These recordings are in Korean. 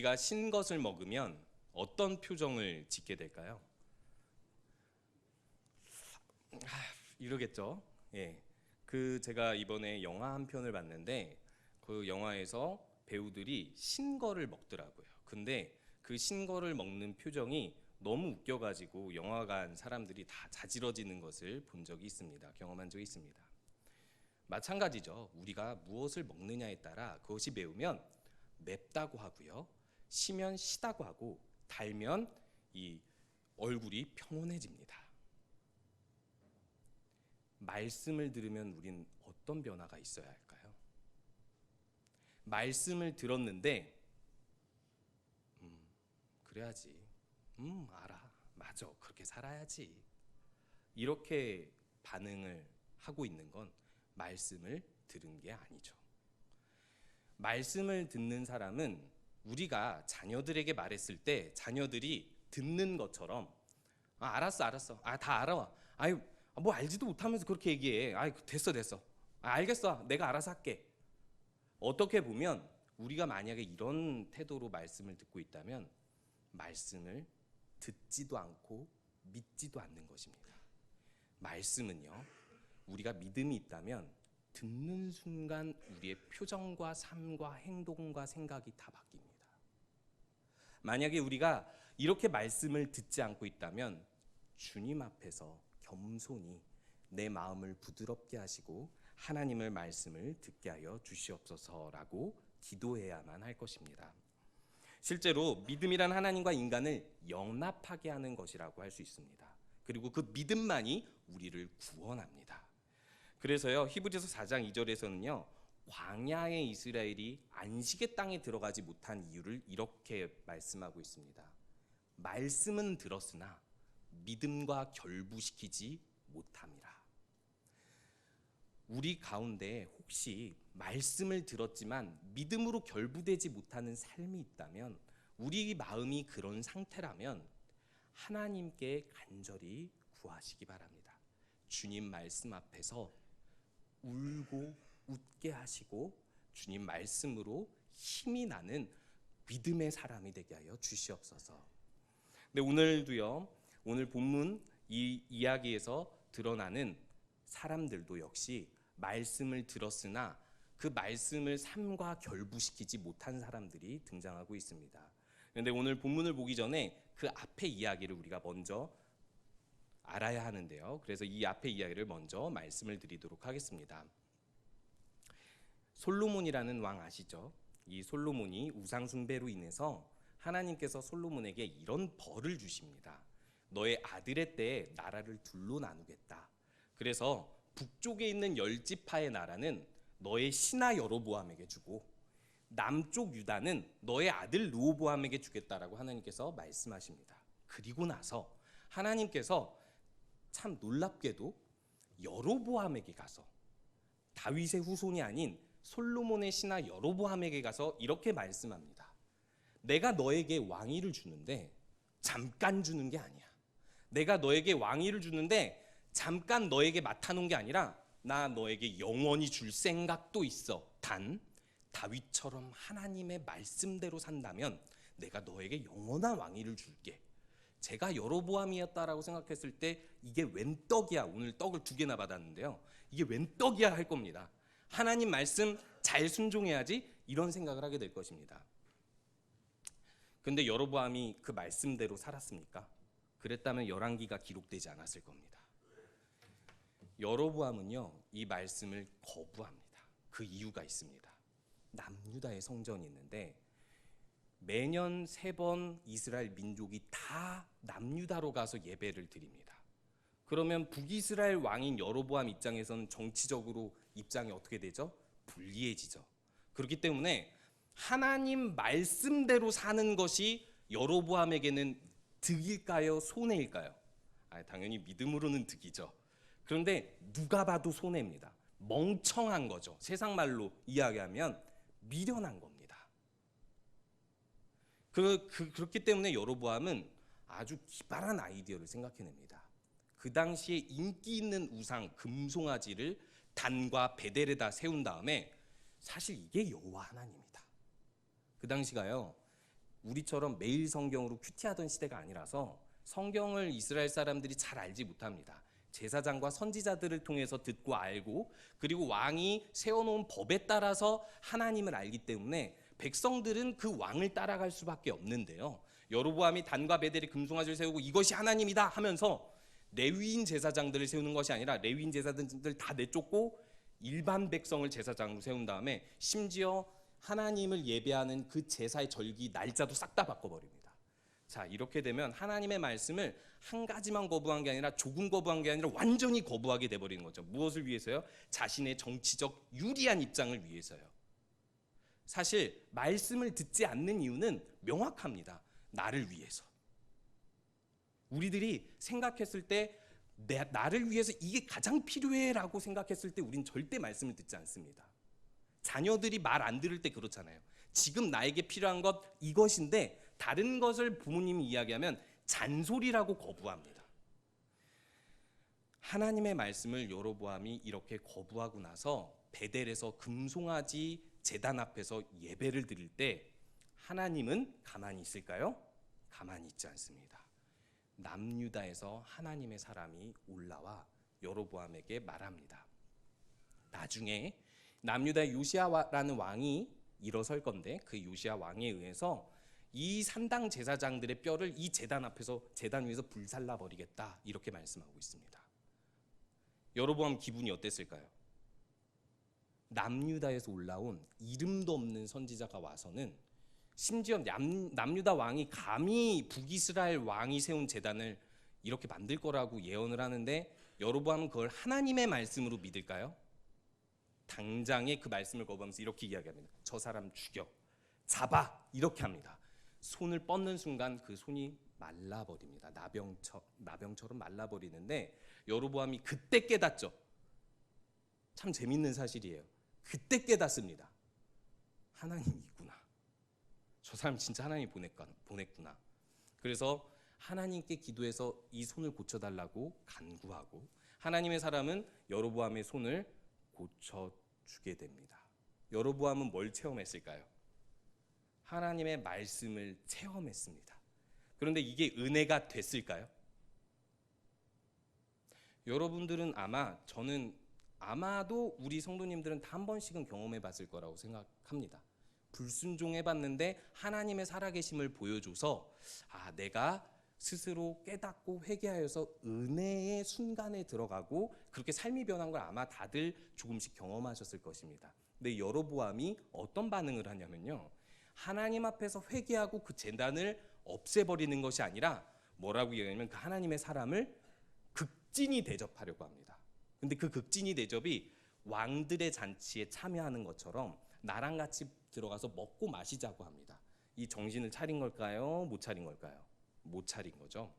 우리가 신 것을 먹으면 어떤 표정을 짓게 될까요? 이러겠죠. 예. 제가 이번에 영화 한 편을 봤는데 그 영화에서 배우들이 신거를 먹더라고요. 근데 그 신거를 먹는 표정이 너무 웃겨가지고 영화관 사람들이 다 자지러지는 것을 본 적이 있습니다. 경험한 적이 있습니다. 마찬가지죠. 우리가 무엇을 먹느냐에 따라 그것이 매우면 맵다고 하고요, 시면 시다고 하고, 달면 이 얼굴이 평온해집니다. 말씀을 들으면 우린 어떤 변화가 있어야 할까요? 말씀을 들었는데 그래야지, 알아, 맞아, 그렇게 살아야지, 이렇게 반응을 하고 있는 건 말씀을 들은 게 아니죠. 말씀을 듣는 사람은 우리가 자녀들에게 말했을 때 자녀들이 듣는 것처럼 알았어, 다 알아, 아유, 뭐 알지도 못하면서 그렇게 얘기해, 됐어, 알겠어, 내가 알아서 할게. 어떻게 보면 우리가 만약에 이런 태도로 말씀을 듣고 있다면 말씀을 듣지도 않고 믿지도 않는 것입니다. 말씀은요, 우리가 믿음이 있다면 듣는 순간 우리의 표정과 삶과 행동과 생각이 다 바뀝니다. 만약에 우리가 이렇게 말씀을 듣지 않고 있다면 주님 앞에서 겸손히 내 마음을 부드럽게 하시고 하나님의 말씀을 듣게 하여 주시옵소서라고 기도해야만 할 것입니다. 실제로 믿음이란 하나님과 인간을 연합하게 하는 것이라고 할 수 있습니다. 그리고 그 믿음만이 우리를 구원합니다. 그래서요, 히브리서 4장 2절에서는요, 광야의 이스라엘이 안식의 땅에 들어가지 못한 이유를 이렇게 말씀하고 있습니다. 말씀은 들었으나 믿음과 결부시키지 못함이라. 우리 가운데 혹시 말씀을 들었지만 믿음으로 결부되지 못하는 삶이 있다면, 우리 마음이 그런 상태라면 하나님께 간절히 구하시기 바랍니다. 주님 말씀 앞에서 울고 웃게 하시고 주님 말씀으로 힘이 나는 믿음의 사람이 되게 하여 주시옵소서. 근데 오늘도요, 오늘 본문 이 이야기에서 드러나는 사람들도 역시 말씀을 들었으나 그 말씀을 삶과 결부시키지 못한 사람들이 등장하고 있습니다. 그런데 오늘 본문을 보기 전에 그 앞의 이야기를 우리가 먼저 알아야 하는데요. 그래서 이 앞의 이야기를 먼저 말씀을 드리도록 하겠습니다. 솔로몬이라는 왕 아시죠? 이 솔로몬이 우상 숭배로 인해서 하나님께서 솔로몬에게 이런 벌을 주십니다. 너의 아들의 때에 나라를 둘로 나누겠다. 그래서 북쪽에 있는 10지파의 나라는 너의 신하 여로보암에게 주고 남쪽 유다는 너의 아들 르호보암에게 주겠다라고 하나님께서 말씀하십니다. 그리고 나서 하나님께서 참 놀랍게도 여로보암에게 가서, 다윗의 후손이 아닌 솔로몬의 신하 여로보암에게 가서 이렇게 말씀합니다. 내가 너에게 왕위를 주는데 잠깐 주는 게 아니야. 내가 너에게 왕위를 주는데 잠깐 너에게 맡아놓은 게 아니라 나 너에게 영원히 줄 생각도 있어. 단 다윗처럼 하나님의 말씀대로 산다면 내가 너에게 영원한 왕위를 줄게. 제가 여로보암이었다라고 생각했을 때 이게 웬 떡이야. 오늘 떡을 2개나 받았는데요, 이게 웬 떡이야 할 겁니다. 하나님 말씀 잘 순종해야지, 이런 생각을 하게 될 것입니다. 근데 여로보암이 그 말씀대로 살았습니까? 그랬다면 열왕기가 기록되지 않았을 겁니다. 여로보암은요, 이 말씀을 거부합니다. 그 이유가 있습니다. 남유다의 성전이 있는데 매년 3번 이스라엘 민족이 다 남유다로 가서 예배를 드립니다. 그러면 북이스라엘 왕인 여로보암 입장에서는 정치적으로 입장이 어떻게 되죠? 불리해지죠. 그렇기 때문에 하나님 말씀대로 사는 것이 여로보암에게는 득일까요? 손해일까요? 당연히 믿음으로는 득이죠. 그런데 누가 봐도 손해입니다. 멍청한 거죠. 세상 말로 이야기하면 미련한 겁니다. 그렇기 때문에 여로보암은 아주 기발한 아이디어를 생각해냅니다. 그 당시에 인기 있는 우상 금송아지를 단과 베델에다 세운 다음에, 사실 이게 여호와 하나님이다. 그 당시가요, 우리처럼 매일 성경으로 큐티하던 시대가 아니라서 성경을 이스라엘 사람들이 잘 알지 못합니다. 제사장과 선지자들을 통해서 듣고 알고, 그리고 왕이 세워놓은 법에 따라서 하나님을 알기 때문에 백성들은 그 왕을 따라갈 수밖에 없는데요. 여로보암이 단과 베델에 금송아지를 세우고 이것이 하나님이다 하면서 레위인 제사장들을 세우는 것이 아니라 레위인 제사장들 다 내쫓고 일반 백성을 제사장으로 세운 다음에 심지어 하나님을 예배하는 그 제사의 절기 날짜도 싹 다 바꿔버립니다. 자, 이렇게 되면 하나님의 말씀을 한 가지만 거부한 게 아니라 조금 거부한 게 아니라 완전히 거부하게 돼버리는 거죠. 무엇을 위해서요? 자신의 정치적 유리한 입장을 위해서요. 사실 말씀을 듣지 않는 이유는 명확합니다. 나를 위해서. 우리들이 생각했을 때 나를 위해서 이게 가장 필요해라고 생각했을 때 우린 절대 말씀을 듣지 않습니다. 자녀들이 말 안 들을 때 그렇잖아요. 지금 나에게 필요한 것 이것인데 다른 것을 부모님이 이야기하면 잔소리라고 거부합니다. 하나님의 말씀을 여로보암이 이렇게 거부하고 나서 베델에서 금송아지 제단 앞에서 예배를 드릴 때 하나님은 가만히 있을까요? 가만히 있지 않습니다. 남유다에서 하나님의 사람이 올라와 여로보암에게 말합니다. 나중에 남유다의 요시아라는 왕이 일어설 건데 그 요시아 왕에 의해서 이 산당 제사장들의 뼈를 이 제단 앞에서 제단 위에서 불살라 버리겠다 이렇게 말씀하고 있습니다. 여로보암 기분이 어땠을까요? 남유다에서 올라온 이름도 없는 선지자가 와서는 심지어 남유다 왕이 감히 북이스라엘 왕이 세운 제단을 이렇게 만들 거라고 예언을 하는데 여로보암은 그걸 하나님의 말씀으로 믿을까요? 당장에 그 말씀을 거부하면서 이렇게 이야기합니다. 저 사람 죽여, 잡아 이렇게 합니다. 손을 뻗는 순간 그 손이 말라버립니다. 나병처럼 말라버리는데 여로보암이 그때 깨닫죠. 참 재밌는 사실이에요. 그때 깨닫습니다. 하나님이 있구나. 저 사람 진짜 하나님이 보냈구나. 그래서 하나님께 기도해서 이 손을 고쳐달라고 간구하고 하나님의 사람은 여로보암의 손을 고쳐주게 됩니다. 여로보암은 뭘 체험했을까요? 하나님의 말씀을 체험했습니다. 그런데 이게 은혜가 됐을까요? 여러분들은 아마도 우리 성도님들은 다 한 번씩은 경험해 봤을 거라고 생각합니다. 불순종해 봤는데 하나님의 살아계심을 보여줘서 내가 스스로 깨닫고 회개하여서 은혜의 순간에 들어가고 그렇게 삶이 변한 걸 아마 다들 조금씩 경험하셨을 것입니다. 근데 여로보암이 어떤 반응을 하냐면요. 하나님 앞에서 회개하고 그 제단을 없애버리는 것이 아니라 뭐라고 얘기하냐면 그 하나님의 사람을 극진히 대접하려고 합니다. 근데 그 극진히 대접이 왕들의 잔치에 참여하는 것처럼 나랑 같이 들어가서 먹고 마시자고 합니다. 이 정신을 차린 걸까요? 못 차린 걸까요? 못 차린 거죠.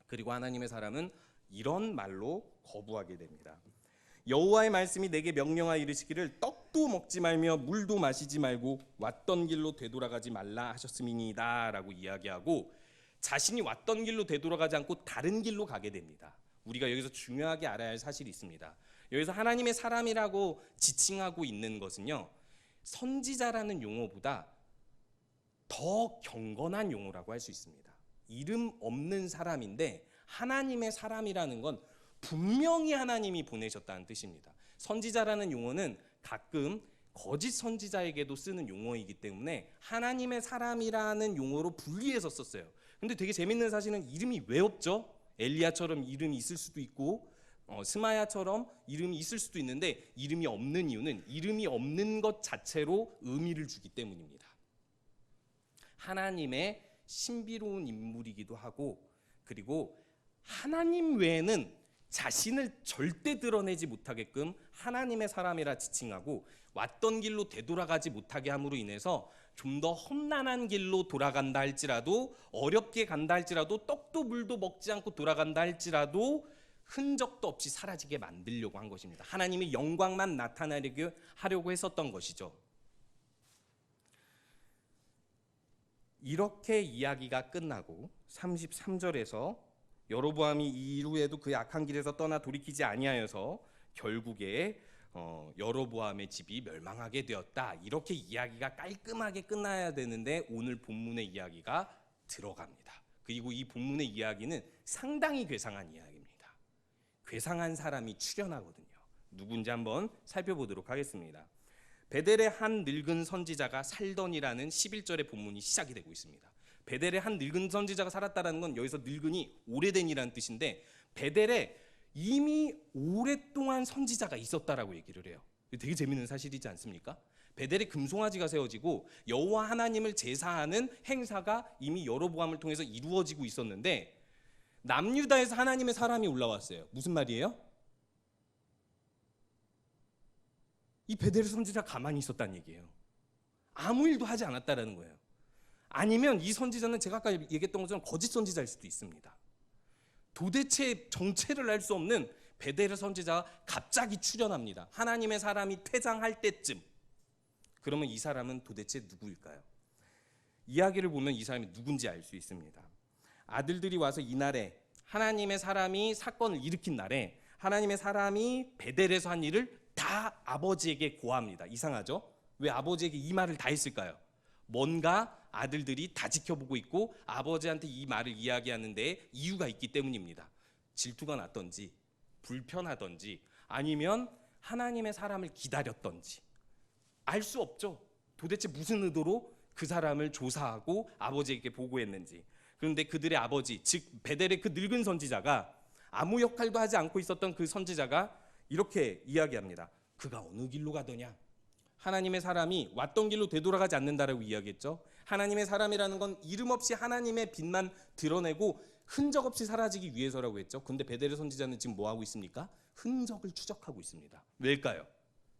그리고 하나님의 사람은 이런 말로 거부하게 됩니다. 여호와의 말씀이 내게 명령하여 이르시기를 떡도 먹지 말며 물도 마시지 말고 왔던 길로 되돌아가지 말라 하셨음이니이다 라고 이야기하고 자신이 왔던 길로 되돌아가지 않고 다른 길로 가게 됩니다. 우리가 여기서 중요하게 알아야 할 사실이 있습니다. 여기서 하나님의 사람이라고 지칭하고 있는 것은요, 선지자라는 용어보다 더 경건한 용어라고 할 수 있습니다. 이름 없는 사람인데 하나님의 사람이라는 건 분명히 하나님이 보내셨다는 뜻입니다. 선지자라는 용어는 가끔 거짓 선지자에게도 쓰는 용어이기 때문에 하나님의 사람이라는 용어로 분리해서 썼어요. 근데 되게 재밌는 사실은 이름이 왜 없죠? 엘리야처럼 이름이 있을 수도 있고 스마야처럼 이름이 있을 수도 있는데 이름이 없는 이유는 이름이 없는 것 자체로 의미를 주기 때문입니다. 하나님의 신비로운 인물이기도 하고 그리고 하나님 외에는 자신을 절대 드러내지 못하게끔 하나님의 사람이라 지칭하고 왔던 길로 되돌아가지 못하게 함으로 인해서 좀 더 험난한 길로 돌아간다 할지라도 어렵게 간다 할지라도 떡도 물도 먹지 않고 돌아간다 할지라도 흔적도 없이 사라지게 만들려고 한 것입니다. 하나님의 영광만 나타나게 하려고 했었던 것이죠. 이렇게 이야기가 끝나고 33절에서 여로보암이 이후에도 그 악한 길에서 떠나 돌이키지 아니하여서 결국에 여로보암의 집이 멸망하게 되었다. 이렇게 이야기가 깔끔하게 끝나야 되는데 오늘 본문의 이야기가 들어갑니다. 그리고 이 본문의 이야기는 상당히 괴상한 이야기입니다. 괴상한 사람이 출연하거든요. 누군지 한번 살펴보도록 하겠습니다. 베델의 한 늙은 선지자가 살더니라는 11절의 본문이 시작이 되고 있습니다. 베델의 한 늙은 선지자가 살았다는 건 여기서 늙은이 오래된이라는 뜻인데 베델에 이미 오랫동안 선지자가 있었다라고 얘기를 해요. 되게 재밌는 사실이지 않습니까? 베델에 금송아지가 세워지고 여호와 하나님을 제사하는 행사가 이미 여로보암을 통해서 이루어지고 있었는데 남유다에서 하나님의 사람이 올라왔어요. 무슨 말이에요? 이 베델 선지자 가만히 있었다는 얘기예요. 아무 일도 하지 않았다라는 거예요. 아니면 이 선지자는 제가 아까 얘기했던 것처럼 거짓 선지자일 수도 있습니다. 도대체 정체를 알 수 없는 베델의 선지자가 갑자기 출연합니다. 하나님의 사람이 퇴장할 때쯤. 그러면 이 사람은 도대체 누구일까요? 이야기를 보면 이 사람이 누군지 알 수 있습니다. 아들들이 와서 이날에 하나님의 사람이 사건을 일으킨 날에 하나님의 사람이 베델에서 한 일을 다 아버지에게 고합니다. 이상하죠? 왜 아버지에게 이 말을 다 했을까요? 뭔가 아들들이 다 지켜보고 있고 아버지한테 이 말을 이야기하는 데 이유가 있기 때문입니다. 질투가 났던지 불편하던지 아니면 하나님의 사람을 기다렸던지 알 수 없죠. 도대체 무슨 의도로 그 사람을 조사하고 아버지에게 보고했는지. 그런데 그들의 아버지, 즉 베델의 그 늙은 선지자가 아무 역할도 하지 않고 있었던 그 선지자가 이렇게 이야기합니다. 그가 어느 길로 가더냐? 하나님의 사람이 왔던 길로 되돌아가지 않는다라고 이야기했죠. 하나님의 사람이라는 건 이름 없이 하나님의 빛만 드러내고 흔적 없이 사라지기 위해서라고 했죠. 근데 베델의 선지자는 지금 뭐 하고 있습니까? 흔적을 추적하고 있습니다. 왜일까요?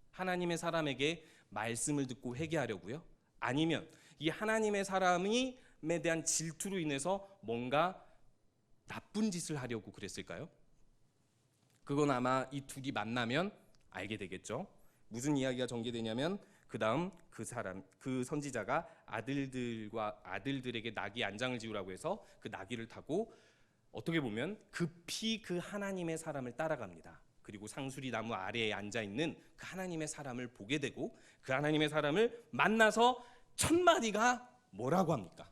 하나님의 사람에게 말씀을 듣고 회개하려고요? 아니면 이 하나님의 사람에 대한 질투로 인해서 뭔가 나쁜 짓을 하려고 그랬을까요? 그건 아마 이 둘이 만나면 알게 되겠죠. 무슨 이야기가 전개되냐면 그다음 그 선지자가 아들들에게 나귀 안장을 지우라고 해서 그 나귀를 타고 어떻게 보면 급히 그 하나님의 사람을 따라갑니다. 그리고 상수리 나무 아래에 앉아 있는 그 하나님의 사람을 보게 되고 그 하나님의 사람을 만나서 첫 마디가 뭐라고 합니까?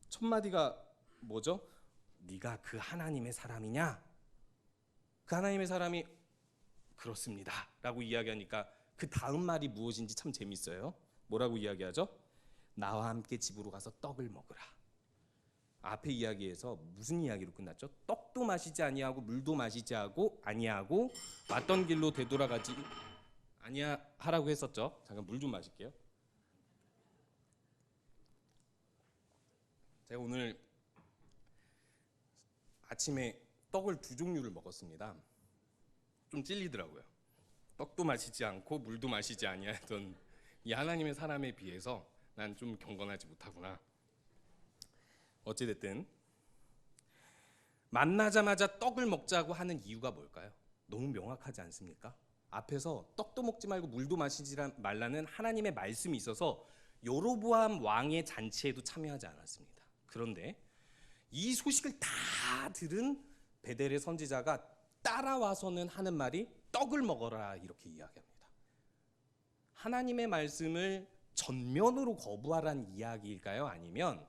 첫 마디가 뭐죠? 네가 그 하나님의 사람이냐? 그 하나님의 사람이 그렇습니다 라고 이야기하니까 그 다음 말이 무엇인지 참 재밌어요. 뭐라고 이야기하죠? 나와 함께 집으로 가서 떡을 먹으라. 앞에 이야기에서 무슨 이야기로 끝났죠? 떡도 마시지 아니하고 물도 마시지 아니하고 왔던 길로 되돌아가지 아니하라고 했었죠. 잠깐 물 좀 마실게요. 제가 오늘 아침에 떡을 2종류를 먹었습니다. 좀 찔리더라고요. 떡도 마시지 않고 물도 마시지 아니하던 이 하나님의 사람에 비해서 난 좀 경건하지 못하구나. 어찌됐든 만나자마자 떡을 먹자고 하는 이유가 뭘까요? 너무 명확하지 않습니까? 앞에서 떡도 먹지 말고 물도 마시지 말라는 하나님의 말씀이 있어서 여로보암 왕의 잔치에도 참여하지 않았습니다. 그런데 이 소식을 다 들은 베델의 선지자가 따라와서는 하는 말이 떡을 먹어라 이렇게 이야기합니다. 하나님의 말씀을 전면으로 거부하라는 이야기일까요? 아니면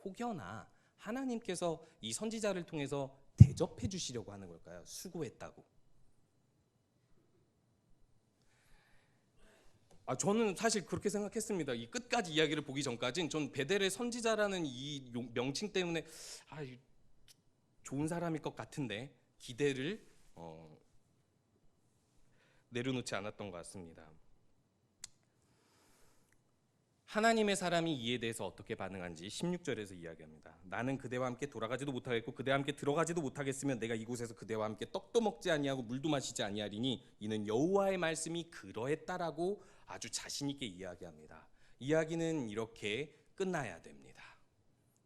혹여나 하나님께서 이 선지자를 통해서 대접해 주시려고 하는 걸까요? 수고했다고. 저는 사실 그렇게 생각했습니다. 이 끝까지 이야기를 보기 전까지는 전 베델의 선지자라는 이 명칭 때문에 좋은 사람일 것 같은데 기대를 내려놓지 않았던 것 같습니다. 하나님의 사람이 이에 대해서 어떻게 반응한지 16절에서 이야기합니다. 나는 그대와 함께 돌아가지도 못하겠고 그대와 함께 들어가지도 못하겠으면 내가 이곳에서 그대와 함께 떡도 먹지 아니하고 물도 마시지 아니하리니 이는 여호와의 말씀이 그러했다라고 아주 자신 있게 이야기합니다. 이야기는 이렇게 끝나야 됩니다.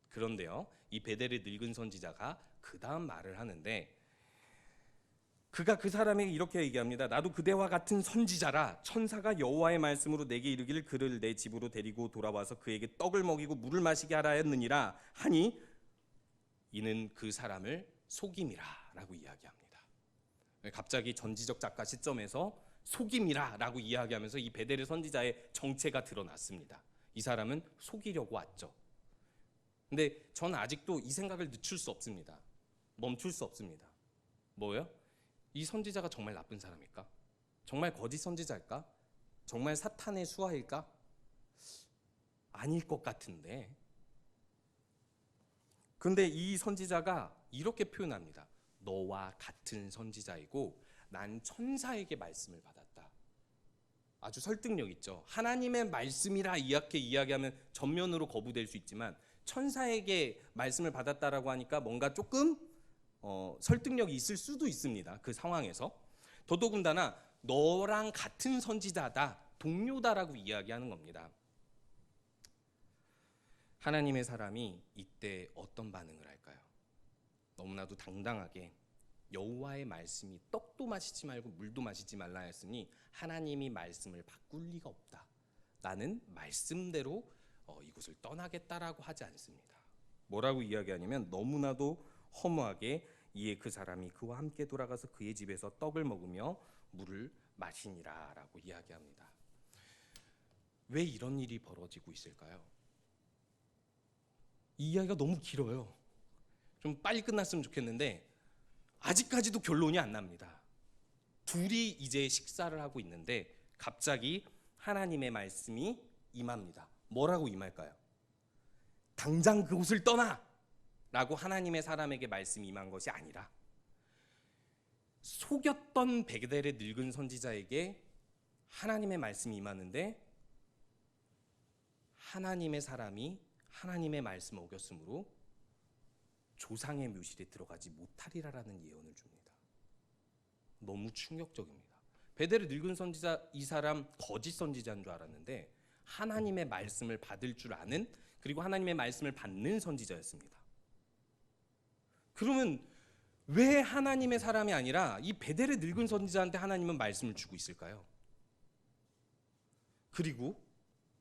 그런데요, 이 베델의 늙은 선지자가 그 다음 말을 하는데 그가 그 사람에게 이렇게 얘기합니다. 나도 그대와 같은 선지자라. 천사가 여호와의 말씀으로 내게 이르기를 그를 내 집으로 데리고 돌아와서 그에게 떡을 먹이고 물을 마시게 하라 했느니라 하니 이는 그 사람을 속임이라 라고 이야기합니다. 갑자기 전지적 작가 시점에서 속임이라라고 이야기하면서 이 베델의 선지자의 정체가 드러났습니다. 이 사람은 속이려고 왔죠. 근데 전 아직도 이 생각을 늦출 수 없습니다. 멈출 수 없습니다. 뭐예요? 이 선지자가 정말 나쁜 사람일까? 정말 거짓 선지자일까? 정말 사탄의 수하일까? 아닐 것 같은데. 근데 이 선지자가 이렇게 표현합니다. 너와 같은 선지자이고 난 천사에게 말씀을 받았다. 아주 설득력 있죠. 하나님의 말씀이라 이렇게 이야기하면 전면으로 거부될 수 있지만 천사에게 말씀을 받았다라고 하니까 뭔가 조금 설득력이 있을 수도 있습니다. 그 상황에서. 더더군다나 너랑 같은 선지자다, 동료다라고 이야기하는 겁니다. 하나님의 사람이 이때 어떤 반응을 할까요? 너무나도 당당하게 여호와의 말씀이 떡도 마시지 말고 물도 마시지 말라 했으니 하나님이 말씀을 바꿀 리가 없다. 나는 말씀대로 이곳을 떠나겠다라고 하지 않습니다. 뭐라고 이야기하냐면 너무나도 허무하게 이에 그 사람이 그와 함께 돌아가서 그의 집에서 떡을 먹으며 물을 마시니라 라고 이야기합니다. 왜 이런 일이 벌어지고 있을까요? 이 이야기가 너무 길어요. 좀 빨리 끝났으면 좋겠는데 아직까지도 결론이 안 납니다. 둘이 이제 식사를 하고 있는데 갑자기 하나님의 말씀이 임합니다. 뭐라고 임할까요? 당장 그곳을 떠나! 라고 하나님의 사람에게 말씀이 임한 것이 아니라 속였던 베델의 늙은 선지자에게 하나님의 말씀이 임하는데 하나님의 사람이 하나님의 말씀을 어겼으므로 조상의 묘실에 들어가지 못하리라라는 예언을 줍니다. 너무 충격적입니다. 베델의 늙은 선지자, 이 사람 거짓 선지자인 줄 알았는데 하나님의 말씀을 받을 줄 아는, 그리고 하나님의 말씀을 받는 선지자였습니다. 그러면 왜 하나님의 사람이 아니라 이 베델의 늙은 선지자한테 하나님은 말씀을 주고 있을까요? 그리고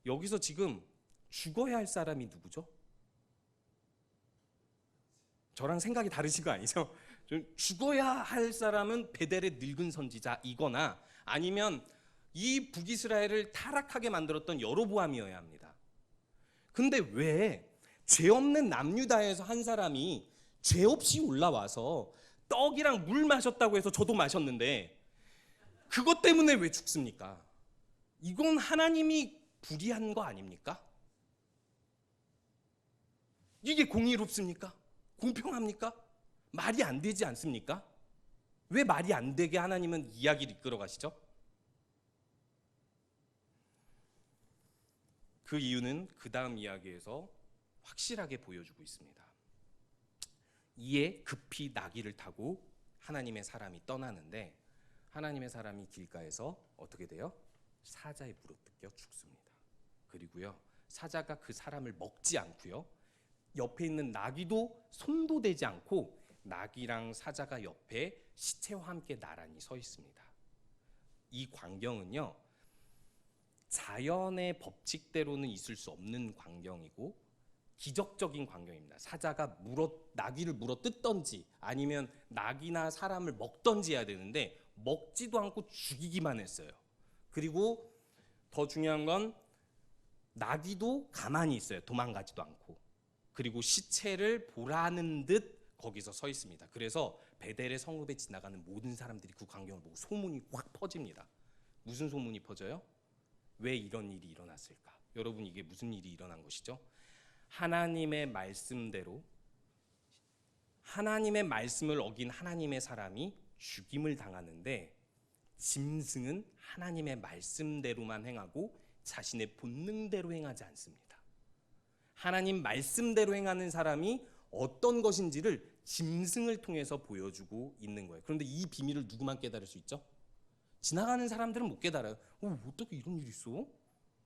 여기서 지금 죽어야 할 사람이 누구죠? 저랑 생각이 다르신 거 아니죠? 죽어야 할 사람은 베델의 늙은 선지자이거나 아니면 이 북이스라엘을 타락하게 만들었던 여로보암이어야 합니다. 근데 왜 죄 없는 남유다에서 한 사람이 죄 없이 올라와서 떡이랑 물 마셨다고 해서 저도 마셨는데 그것 때문에 왜 죽습니까? 이건 하나님이 불의한 거 아닙니까? 이게 공의롭습니까? 공평합니까? 말이 안 되지 않습니까? 왜 말이 안 되게 하나님은 이야기를 이끌어 가시죠? 그 이유는 그 다음 이야기에서 확실하게 보여주고 있습니다. 이에 급히 나귀를 타고 하나님의 사람이 떠나는데 하나님의 사람이 길가에서 어떻게 돼요? 사자의 물어 뜯겨 죽습니다. 그리고요, 사자가 그 사람을 먹지 않고요, 옆에 있는 나귀도 손도 대지 않고 나귀랑 사자가 옆에 시체와 함께 나란히 서 있습니다. 이 광경은요, 자연의 법칙대로는 있을 수 없는 광경이고 기적적인 광경입니다. 사자가 나귀를 물어 뜯던지 아니면 나귀나 사람을 먹던지 해야 되는데 먹지도 않고 죽이기만 했어요. 그리고 더 중요한 건 나귀도 가만히 있어요. 도망가지도 않고. 그리고 시체를 보라는 듯 거기서 서 있습니다. 그래서 베델의 성읍에 지나가는 모든 사람들이 그 광경을 보고 소문이 확 퍼집니다. 무슨 소문이 퍼져요? 왜 이런 일이 일어났을까? 여러분, 이게 무슨 일이 일어난 것이죠? 하나님의 말씀대로 하나님의 말씀을 어긴 하나님의 사람이 죽임을 당하는데 짐승은 하나님의 말씀대로만 행하고 자신의 본능대로 행하지 않습니다. 하나님 말씀대로 행하는 사람이 어떤 것인지를 짐승을 통해서 보여주고 있는 거예요. 그런데 이 비밀을 누구만 깨달을 수 있죠? 지나가는 사람들은 못 깨달아요. 어떻게 이런 일이 있어?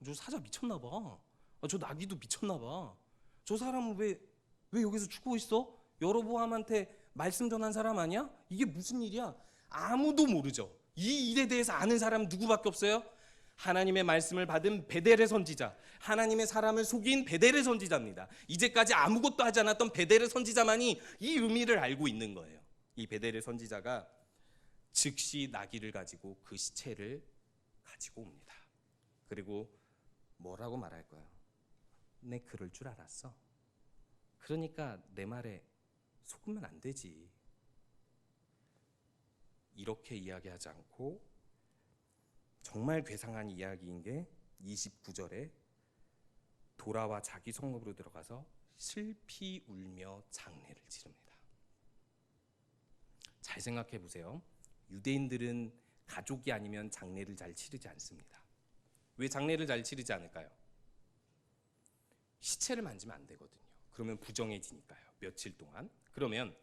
저 사자 미쳤나 봐. 저 나귀도 미쳤나 봐. 저 사람은 왜 여기서 죽고 있어? 여로보암한테 말씀 전한 사람 아니야? 이게 무슨 일이야? 아무도 모르죠. 이 일에 대해서 아는 사람은 누구밖에 없어요? 하나님의 말씀을 받은 베델의 선지자, 하나님의 사람을 속인 베델의 선지자입니다. 이제까지 아무것도 하지 않았던 베델의 선지자만이 이 의미를 알고 있는 거예요. 이 베델의 선지자가 즉시 나귀를 가지고 그 시체를 가지고 옵니다. 그리고 뭐라고 말할까요? 내 그럴 줄 알았어. 그러니까 내 말에 속으면 안 되지. 이렇게 이야기하지 않고 정말 괴상한 이야기인 게 29절에 돌아와 자기 성읍으로 들어가서 슬피 울며 장례를 치릅니다. 잘 생각해 보세요. 유대인들은 가족이 아니면 장례를 잘 치르지 않습니다. 왜 장례를 잘 치르지 않을까요? 시체를 만지면 안 되거든요. 그러면 부정해지니까요. 며칠 동안. 그러면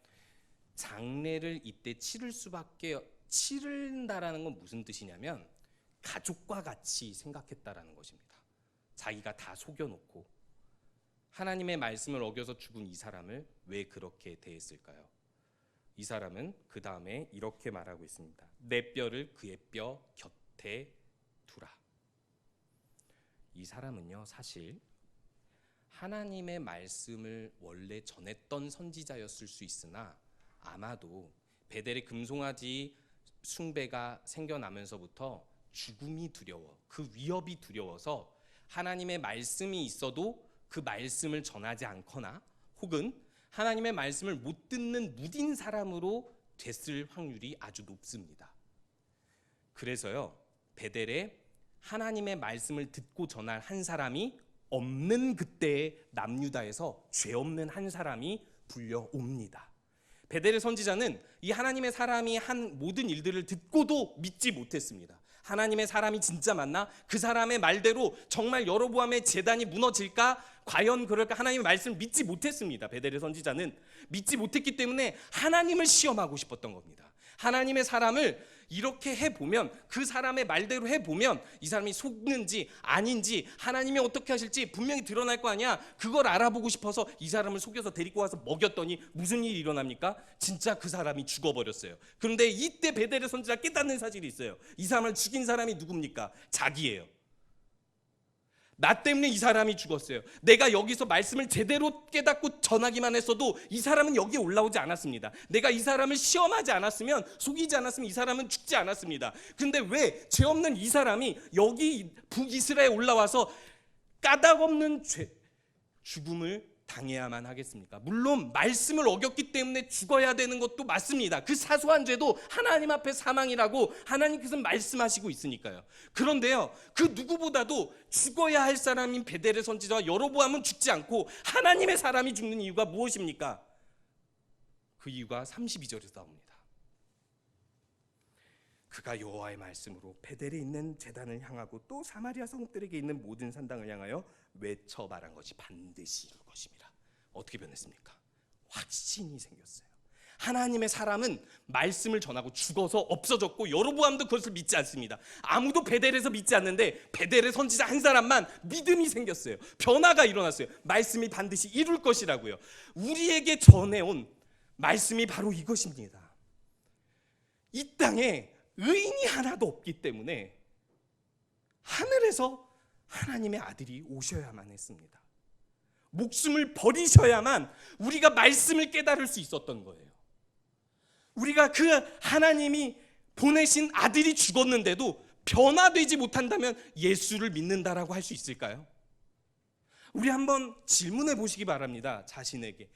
장례를 이때 치른다라는 건 무슨 뜻이냐면 가족과 같이 생각했다라는 것입니다. 자기가 다 속여놓고 하나님의 말씀을 어겨서 죽은 이 사람을 왜 그렇게 대했을까요? 이 사람은 그 다음에 이렇게 말하고 있습니다. 내 뼈를 그의 뼈 곁에 두라. 이 사람은요, 사실 하나님의 말씀을 원래 전했던 선지자였을 수 있으나 아마도 베델의 금송아지 숭배가 생겨나면서부터 죽음이 두려워, 그 위협이 두려워서 하나님의 말씀이 있어도 그 말씀을 전하지 않거나 혹은 하나님의 말씀을 못 듣는 무딘 사람으로 됐을 확률이 아주 높습니다. 그래서요, 베델에 하나님의 말씀을 듣고 전할 한 사람이 없는 그때에 남유다에서 죄 없는 한 사람이 불려옵니다. 베델의 선지자는 이 하나님의 사람이 한 모든 일들을 듣고도 믿지 못했습니다. 하나님의 사람이 진짜 맞나? 그 사람의 말대로 정말 여로보암의 제단이 무너질까? 과연 그럴까? 하나님의 말씀을 믿지 못했습니다. 베델의 선지자는 믿지 못했기 때문에 하나님을 시험하고 싶었던 겁니다. 하나님의 사람을 이렇게 해보면, 그 사람의 말대로 해보면 이 사람이 속는지 아닌지 하나님이 어떻게 하실지 분명히 드러날 거 아니야. 그걸 알아보고 싶어서 이 사람을 속여서 데리고 와서 먹였더니 무슨 일이 일어납니까? 진짜 그 사람이 죽어버렸어요. 그런데 이때 베델의 선지자가 깨닫는 사실이 있어요. 이 사람을 죽인 사람이 누굽니까? 자기예요. 나 때문에 이 사람이 죽었어요. 내가 여기서 말씀을 제대로 깨닫고 전하기만 했어도 이 사람은 여기에 올라오지 않았습니다. 내가 이 사람을 시험하지 않았으면, 속이지 않았으면 이 사람은 죽지 않았습니다. 근데 왜 죄 없는 이 사람이 여기 북이스라엘에 올라와서 까닭없는 죽음을 당해야만 하겠습니까? 물론 말씀을 어겼기 때문에 죽어야 되는 것도 맞습니다. 그 사소한 죄도 하나님 앞에 사망이라고 하나님께서 말씀하시고 있으니까요. 그런데요, 그 누구보다도 죽어야 할 사람인 베델의 선지자와 여로보암은 죽지 않고 하나님의 사람이 죽는 이유가 무엇입니까? 그 이유가 32절에서 나옵니다. 그가 여호와의 말씀으로 베델에 있는 제단을 향하고 또 사마리아 성읍들에게 있는 모든 산당을 향하여 외쳐 말한 것이 반드시 이룰 것입니다. 어떻게 변했습니까? 확신이 생겼어요. 하나님의 사람은 말씀을 전하고 죽어서 없어졌고 여로보암도 그것을 믿지 않습니다. 아무도 베델에서 믿지 않는데 베델의 선지자 한 사람만 믿음이 생겼어요. 변화가 일어났어요. 말씀이 반드시 이룰 것이라고요. 우리에게 전해온 말씀이 바로 이것입니다. 이 땅에 의인이 하나도 없기 때문에 하늘에서 하나님의 아들이 오셔야만 했습니다. 목숨을 버리셔야만 우리가 말씀을 깨달을 수 있었던 거예요. 우리가 그 하나님이 보내신 아들이 죽었는데도 변화되지 못한다면 예수를 믿는다라고 할 수 있을까요? 우리 한번 질문해 보시기 바랍니다. 자신에게.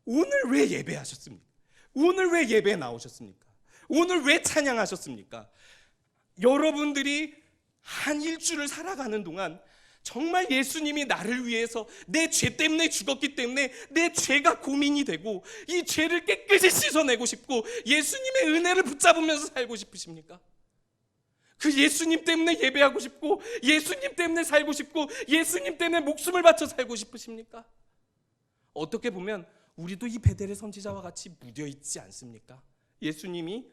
오늘 왜 예배하셨습니까? 오늘 왜 예배에 나오셨습니까? 오늘 왜 찬양하셨습니까? 여러분들이 한 일주를 살아가는 동안 정말 예수님이 나를 위해서 내 죄 때문에 죽었기 때문에 내 죄가 고민이 되고 이 죄를 깨끗이 씻어내고 싶고 예수님의 은혜를 붙잡으면서 살고 싶으십니까? 그 예수님 때문에 예배하고 싶고 예수님 때문에 살고 싶고 예수님 때문에 목숨을 바쳐 살고 싶으십니까? 어떻게 보면 우리도 이 베델의 선지자와 같이 묻어 있지 않습니까? 예수님이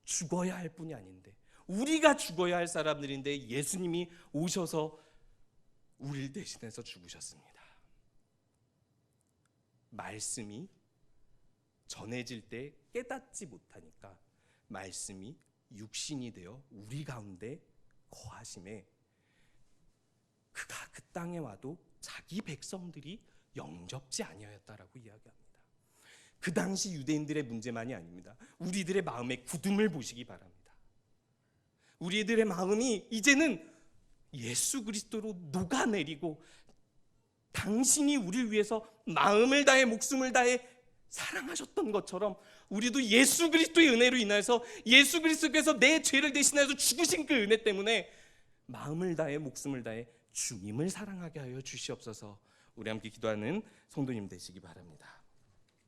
죽어야 할 뿐이 아닌데, 우리가 죽어야 할 사람들인데 예수님이 오셔서 우리를 대신해서 죽으셨습니다. 말씀이 전해질 때 깨닫지 못하니까 말씀이 육신이 되어 우리 가운데 거하심에 그가 그 땅에 와도 자기 백성들이 영접지 아니하였다라고 이야기합니다. 그 당시 유대인들의 문제만이 아닙니다. 우리들의 마음의 굳음을 보시기 바랍니다. 우리들의 마음이 이제는 예수 그리스도로 녹아내리고 당신이 우리를 위해서 마음을 다해 목숨을 다해 사랑하셨던 것처럼 우리도 예수 그리스도의 은혜로 인해서 예수 그리스도께서 내 죄를 대신해서 죽으신 그 은혜 때문에 마음을 다해 목숨을 다해 주님을 사랑하게 하여 주시옵소서. 우리 함께 기도하는 성도님 되시기 바랍니다.